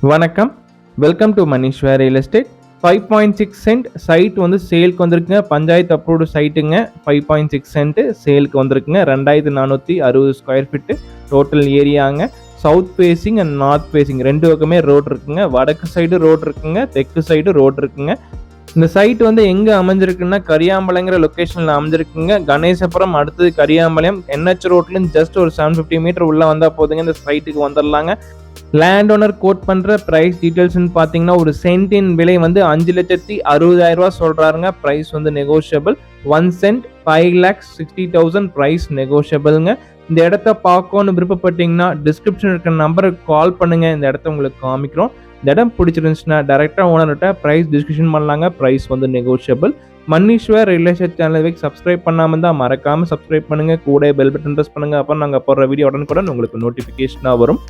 வணக்கம். Welcome to Maneeshwar real estate. 5.6 cent site வந்து சேலுக்கு வந்திருக்குங்க. பஞ்சாயத்து அப்ரூவ்டு சைட்டுங்க. 5.6 சென்ட் சேலுக்கு வந்திருக்குங்க. 2460 ஸ்கொயர் ஃபீட்டு டோட்டல் ஏரியாங்க. South facing and north facing 2 பக்கமே ரோடு இருக்குங்க. வடக்கு சைடு ரோடு இருக்குங்க, தெற்கு சைடு ரோடு இருக்குங்க. இந்த சைட் வந்து எங்க அமைஞ்சிருக்குன்னா கரியாம்பாளையங்கிற லொகேஷன்ல அமைஞ்சிருக்குங்க. கணேசபுரம் அடுத்தது கரியாம்பாளையம் NH ரோட்ல ஜஸ்ட் ஒரு 750 மீட்டர் உள்ள வந்தா போதுங்க, இந்த சைட்டுக்கு வந்துடலாங்க. லேண்ட் ஓனர் கோட் பண்ற பிரைஸ் டீடைல்ஸ்னு பாத்தீங்கன்னா ஒரு சென்டின் விலை வந்து 5,60,000 சொல்றாருங்க. பிரைஸ் வந்து நெகோஷியபிள். 1 send 5,60,000 price நெகோஷியபிள்ங்க. இந்த இடத்த பார்க்கணும்னு விருப்பப்பட்டீங்கன்னா டிஸ்கிரிப்ஷன் இருக்கிற நம்பருக்கு கால் பண்ணுங்க. இந்த இடத்த உங்களுக்கு காமிக்கிறோம். இந்த இடம் பிடிச்சிருந்துச்சுன்னா டைரக்டா ஓனர்கிட்ட பிரைஸ் டிஸ்கஷன் பண்ணலாங்க. பிரைஸ் வந்து நெகோஷியபிள். மணீஸ்வர் ரியல் எஸ்டேட் சேனலை சப்ஸ்கிரைப் பண்ணாம இருந்தா மறக்காம சப்ஸ்கிரைப் பண்ணுங்க. கூட பெல் பட்டன் பிரஸ் பண்ணுங்க. அப்போ நாங்க போடுற வீடியோ உடனுக்குடன் உங்களுக்கு நோட்டிபிகேஷனா வரும்.